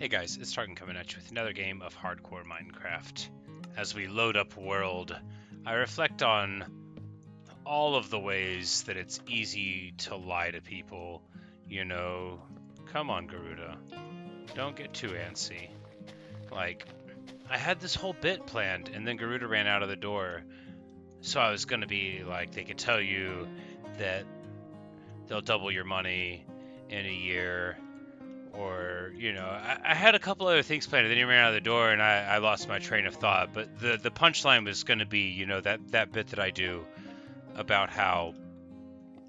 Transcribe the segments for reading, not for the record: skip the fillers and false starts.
Hey guys, it's Tarkin coming at you with another game of hardcore Minecraft. As we load up world, I reflect on all of the ways that it's easy to lie to people. You know, come on Garuda, don't get too antsy. Like, I had this whole bit planned and then Garuda ran out of the door. So I was gonna be like, they could tell you that they'll double your money in a year, or I had a couple other things planned, and then he ran out of the door, and I lost my train of thought. But the punchline was going to be, that bit that I do about how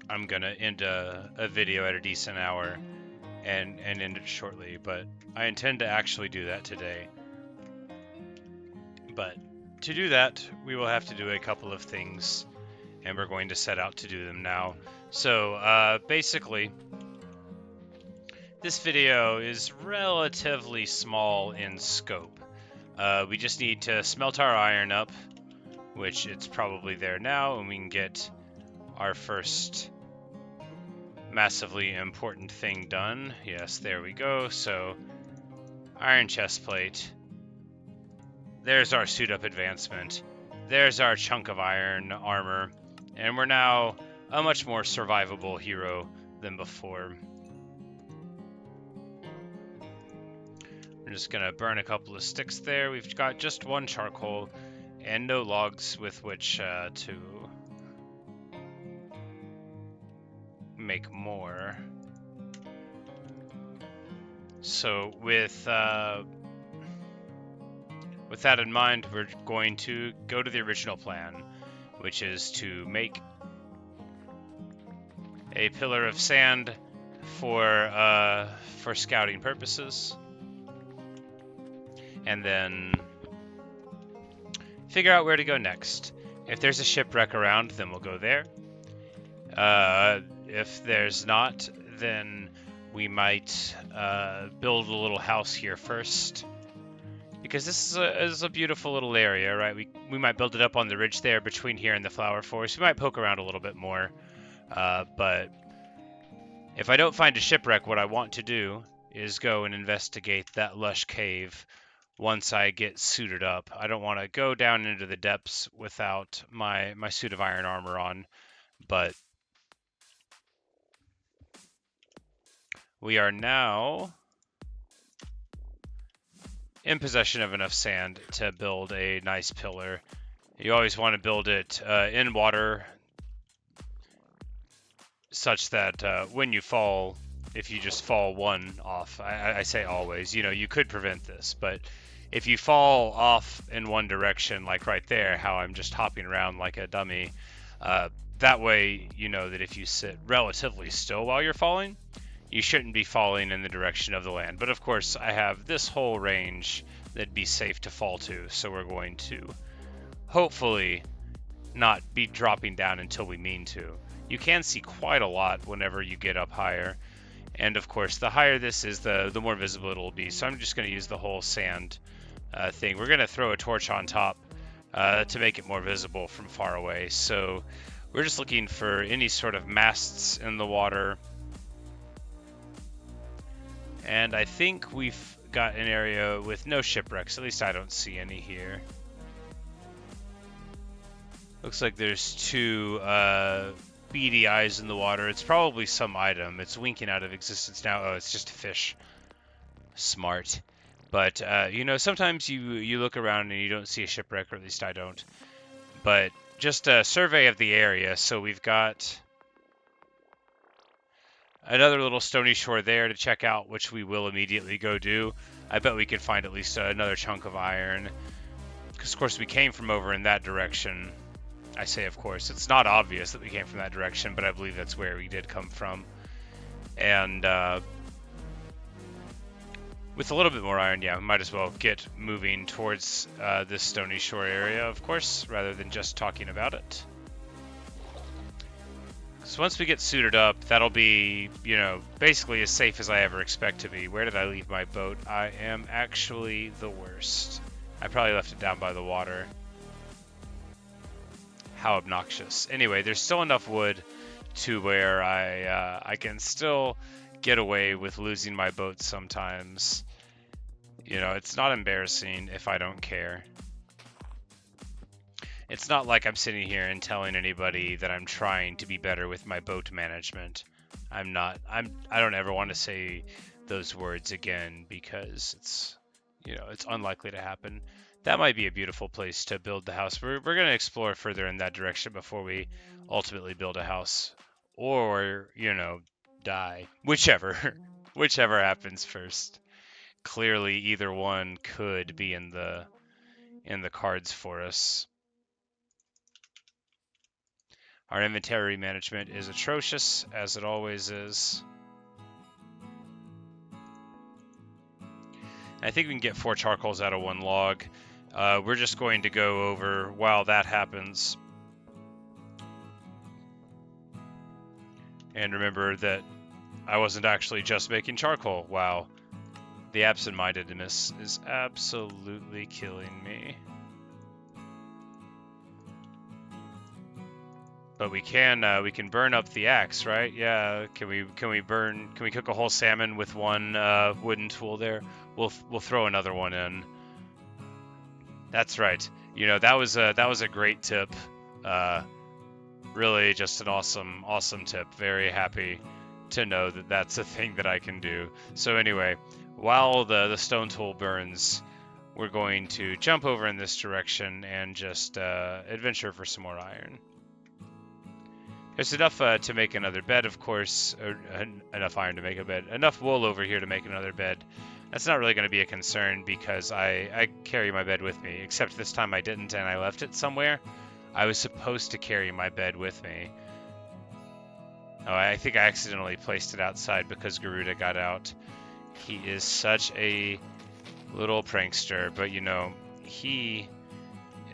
I'm going to end a video at a decent hour and end it shortly. But I intend to actually do that today. But to do that, we will have to do a couple of things, and we're going to set out to do them now. So basically, this video is relatively small in scope. We just need to smelt our iron up, which it's probably there now, and we can get our first massively important thing done. Yes, there we go. So, iron chest plate. There's our suit up advancement. There's our chunk of iron armor. And we're now a much more survivable hero than before. I'm just gonna burn a couple of sticks there. We've got just one charcoal and no logs with which to make more. So with that in mind, we're going to go to the original plan, which is to make a pillar of sand for scouting purposes. And then figure out where to go next. If there's a shipwreck around, then we'll go there. If there's not, then we might build a little house here first. Because this is a beautiful little area, right? We might build it up on the ridge there between here and the flower forest. We might poke around a little bit more. But if I don't find a shipwreck, what I want to do is go and investigate that lush cave once I get suited up. I don't want to go down into the depths without my suit of iron armor on, but we are now in possession of enough sand to build a nice pillar. You always want to build it in water, such that when you fall, if you just fall one off, I say always, you could prevent this, but if you fall off in one direction, like right there, how I'm just hopping around like a dummy, that way you know that if you sit relatively still while you're falling, you shouldn't be falling in the direction of the land. But of course, I have this whole range that'd be safe to fall to, so we're going to hopefully not be dropping down until we mean to. You can see quite a lot whenever you get up higher. And of course, the higher this is, the more visible it'll be. So I'm just going to use the whole sand thing. We're going to throw a torch on top to make it more visible from far away. So we're just looking for any sort of masts in the water. And I think we've got an area with no shipwrecks. At least I don't see any here. Looks like there's two beady eyes in the water. It's probably some item. It's winking out of existence now. Oh, it's just a fish. Smart. But, sometimes you look around and you don't see a shipwreck, or at least I don't. But just a survey of the area. So we've got another little stony shore there to check out, which we will immediately go do. I bet we could find at least another chunk of iron. Because, of course, we came from over in that direction. I say, of course. It's not obvious that we came from that direction, but I believe that's where we did come from. And with a little bit more iron, yeah, we might as well get moving towards this stony shore area, of course, rather than just talking about it. So once we get suited up, that'll be, basically as safe as I ever expect to be. Where did I leave my boat? I am actually the worst. I probably left it down by the water. How obnoxious. Anyway, there's still enough wood to where I can still get away with losing my boat sometimes. You know, it's not embarrassing if I don't care. It's not like I'm sitting here and telling anybody that I'm trying to be better with my boat management. I'm not. I don't ever want to say those words again because it's unlikely to happen. That might be a beautiful place to build the house. We're going to explore further in that direction before we ultimately build a house or, die. Whichever. Whichever happens first. Clearly either one could be in the cards for us. Our inventory management is atrocious, as it always is. I think we can get 4 charcoals out of 1 log. We're just going to go over while that happens. And remember that I wasn't actually just making charcoal. Wow. The absent-mindedness is absolutely killing me. But we can burn up the axe, right? Yeah. Can we cook a whole salmon with 1 wooden tool there? We'll throw another one in. That's right. That was a great tip. Really just an awesome tip. Very happy to know that that's a thing that I can do. So anyway, while the stone tool burns, we're going to jump over in this direction and just adventure for some more iron. There's enough to make another bed, of course, enough iron to make a bed, enough wool over here to make another bed. That's not really going to be a concern because I carry my bed with me, except this time I didn't and I left it somewhere. I was supposed to carry my bed with me. Oh, I think I accidentally placed it outside because Garuda got out. He is such a little prankster, but he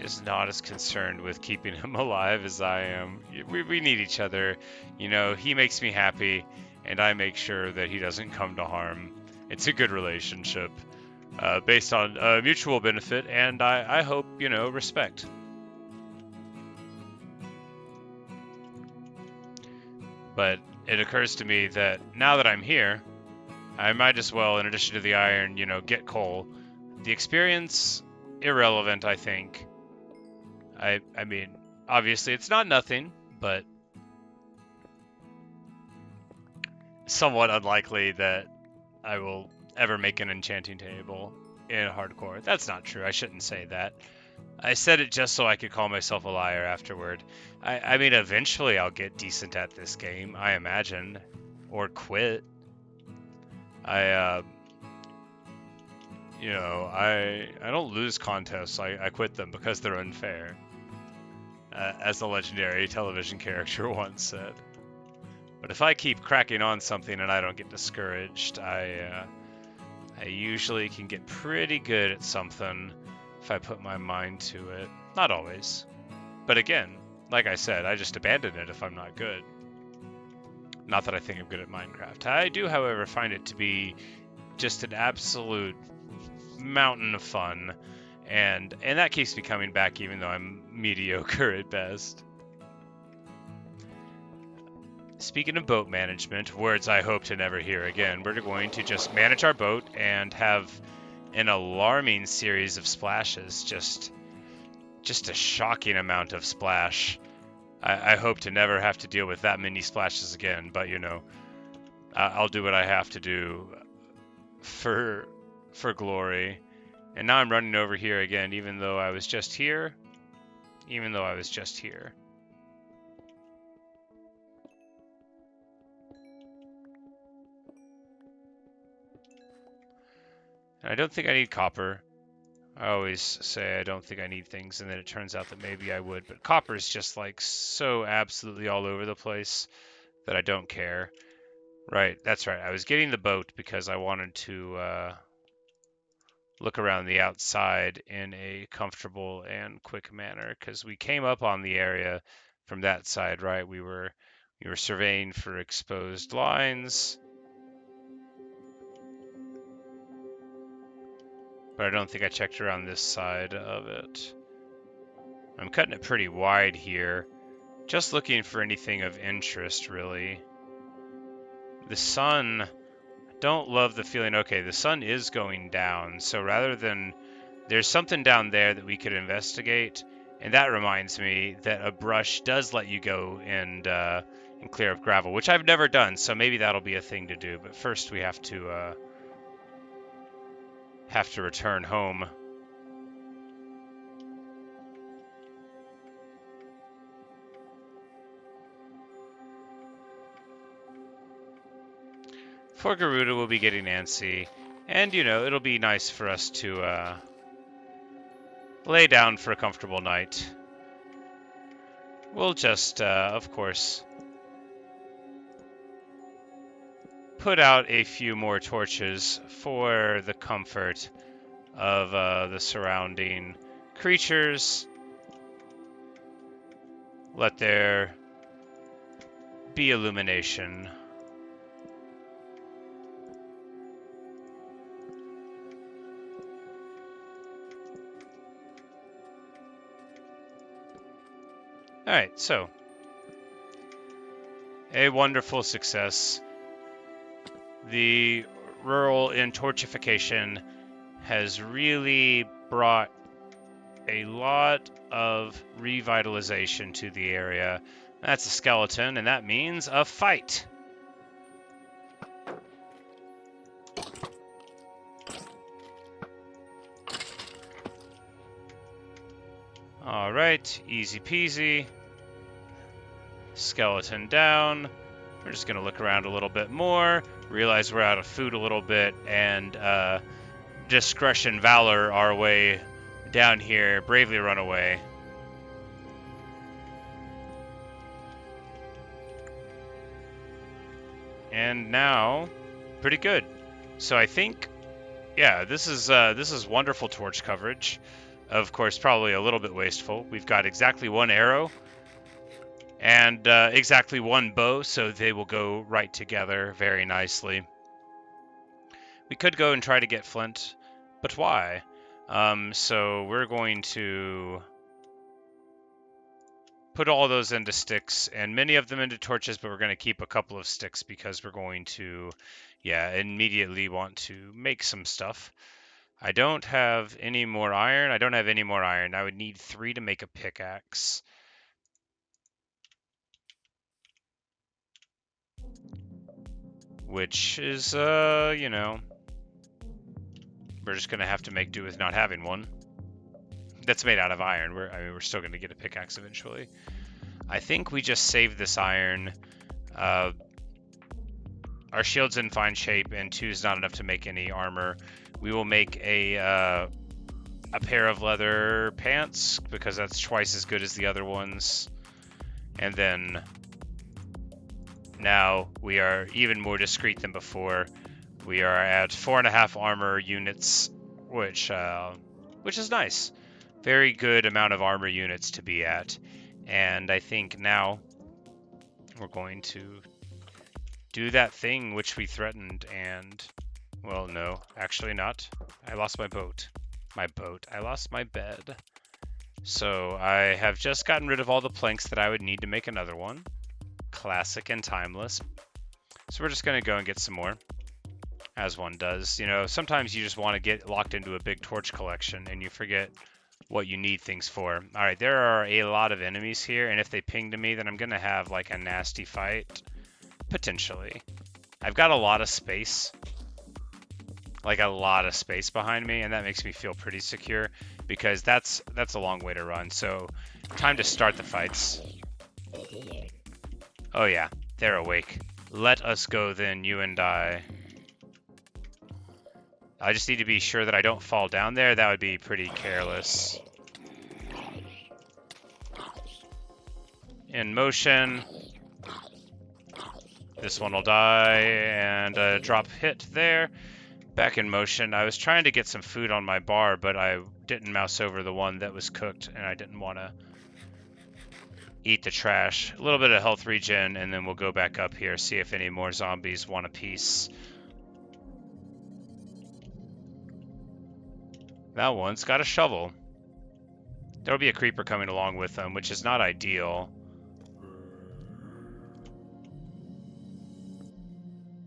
is not as concerned with keeping him alive as I am. We need each other. He makes me happy, and I make sure that he doesn't come to harm. It's a good relationship based on mutual benefit, and I hope, respect. But it occurs to me that now that I'm here, I might as well, in addition to the iron, get coal. The experience, irrelevant, I think. I mean, obviously it's not nothing, but somewhat unlikely that I will ever make an enchanting table in hardcore. That's not true. I shouldn't say that. I said it just so I could call myself a liar afterward. I mean, eventually I'll get decent at this game, I imagine, or quit. I don't lose contests. I quit them because they're unfair. As the legendary television character once said. But if I keep cracking on something and I don't get discouraged, I usually can get pretty good at something if I put my mind to it. Not always. But again, like I said, I just abandon it if I'm not good. Not that I think I'm good at Minecraft. I do, however, find it to be just an absolute mountain of fun. And that keeps me coming back even though I'm mediocre at best. Speaking of boat management, words I hope to never hear again, we're going to just manage our boat and have an alarming series of splashes. Just a shocking amount of splash. I hope to never have to deal with that many splashes again, but I'll do what I have to do for glory. And now I'm running over here again, even though I was just here. And I don't think I need copper. I always say I don't think I need things, and then it turns out that maybe I would. But copper is just like so absolutely all over the place that I don't care. Right, that's right. I was getting the boat because I wanted to look around the outside in a comfortable and quick manner because we came up on the area from that side, right? We were surveying for exposed lines, but I don't think I checked around this side of it. I'm cutting it pretty wide here, just looking for anything of interest, really. The sun Don't love the feeling. Okay, the sun is going down, so rather than... There's something down there that we could investigate, and that reminds me that a brush does let you go and clear up gravel, which I've never done, so maybe that'll be a thing to do. But first we have to return home. For Garuda, we'll be getting antsy, and you know, it'll be nice for us to lay down for a comfortable night. We'll just, of course, put out a few more torches for the comfort of the surrounding creatures. Let there be illumination. Alright, so a wonderful success. The rural torchification has really brought a lot of revitalization to the area. That's a skeleton, and that means a fight. Alright, easy peasy. Skeleton down. We're just going to look around a little bit more, realize we're out of food a little bit, and discretion, valor our way down here, bravely run away. And now, pretty good. So I think, yeah, this is wonderful torch coverage. Of course, probably a little bit wasteful. We've got exactly one arrow and exactly one bow, so they will go right together very nicely. We could go and try to get flint, but why? So we're going to put all those into sticks and many of them into torches, but we're going to keep a couple of sticks because we're going to, yeah, immediately want to make some stuff. I don't have any more iron. I don't have any more iron. I would need 3 to make a pickaxe. Which is, you know, we're just going to have to make do with not having one. That's made out of iron. We're still going to get a pickaxe eventually. I think we just save this iron. Our shield's in fine shape, and 2 is not enough to make any armor. We will make a pair of leather pants, because that's twice as good as the other ones. And then now we are even more discreet than before. We are at 4.5 armor units, which is nice. Very good amount of armor units to be at. And I think now we're going to do that thing which we threatened and... Well, no, actually not. I lost my boat. I lost my bed. So I have just gotten rid of all the planks that I would need to make another one. Classic and timeless. So we're just going to go and get some more, as one does. You know, sometimes you just want to get locked into a big torch collection and you forget what you need things for. All right, there are a lot of enemies here, and if they ping to me, then I'm going to have like a nasty fight. Potentially. I've got a lot of space. Like a lot of space behind me, and that makes me feel pretty secure because that's a long way to run. So time to start the fights. Oh yeah, they're awake. Let us go then, you and I. I just need to be sure that I don't fall down there. That would be pretty careless. In motion. This one will die, and a drop hit there. Back in motion. I was trying to get some food on my bar, but I didn't mouse over the one that was cooked, and I didn't want to eat the trash. A little bit of health regen, and then we'll go back up here, see if any more zombies want a piece. That one's got a shovel. There'll be a creeper coming along with them, which is not ideal.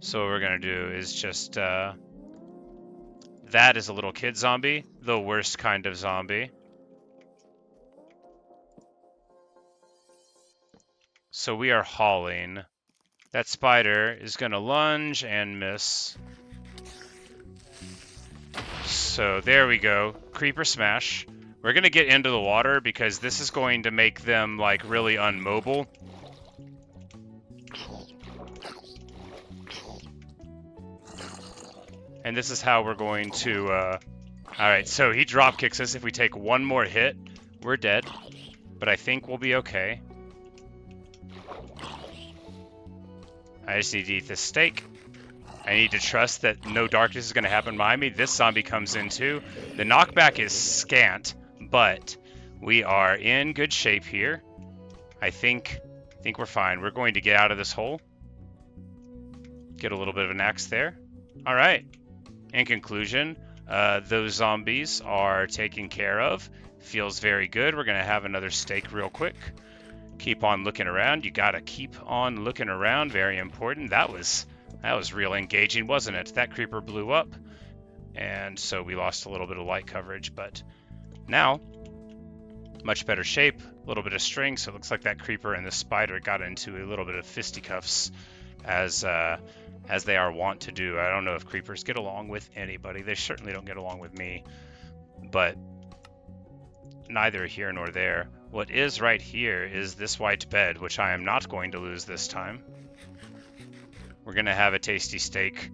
So what we're gonna do is just, that is a little kid zombie, the worst kind of zombie. So we are hauling. That spider is gonna lunge and miss. So there we go, creeper smash. We're gonna get into the water because this is going to make them like really unmobile. And this is how we're going to, alright, so he drop kicks us. If we take one more hit, we're dead. But I think we'll be okay. I just need to eat this steak. I need to trust that no darkness is going to happen behind me. This zombie comes in too. The knockback is scant, but we are in good shape here. I think we're fine. We're going to get out of this hole. Get a little bit of an axe there. All right. In conclusion, those zombies are taken care of. Feels very good. We're going to have another steak real quick. Keep on looking around. You got to keep on looking around. Very important. That was real engaging, wasn't it? That creeper blew up, and so we lost a little bit of light coverage, but now, much better shape, a little bit of string, so it looks like that creeper and the spider got into a little bit of fisticuffs, as they are wont to do. I don't know if creepers get along with anybody. They certainly don't get along with me, but neither here nor there. What is right here is this white bed, which I am not going to lose this time. We're going to have a tasty steak.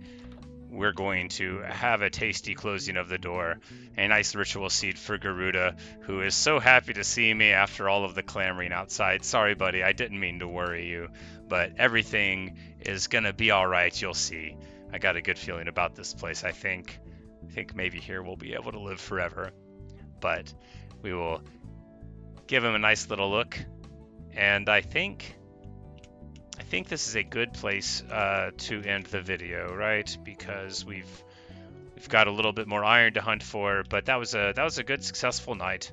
We're going to have a tasty closing of the door. A nice ritual seed for Garuda, who is so happy to see me after all of the clamoring outside. Sorry, buddy, I didn't mean to worry you, but everything is going to be all right. You'll see. I got a good feeling about this place. I think maybe here we'll be able to live forever. But we will give him a nice little look, and I think this is a good place to end the video, right? Because we've got a little bit more iron to hunt for, but that was a good successful night.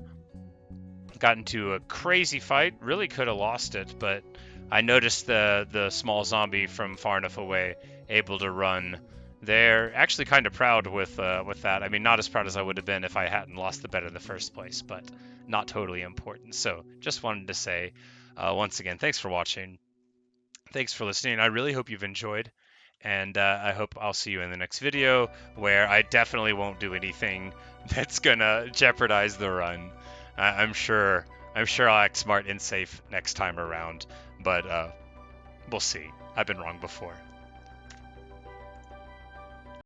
Got into a crazy fight, really could have lost it, but I noticed the small zombie from far enough away, able to run there. Actually kind of proud with that. I mean, not as proud as I would have been if I hadn't lost the bet in the first place, but not totally important. So just wanted to say, once again, thanks for watching. Thanks for listening. I really hope you've enjoyed, and I hope I'll see you in the next video, where I definitely won't do anything that's gonna jeopardize the run. I'm sure I'll act smart and safe next time around, but we'll see. I've been wrong before.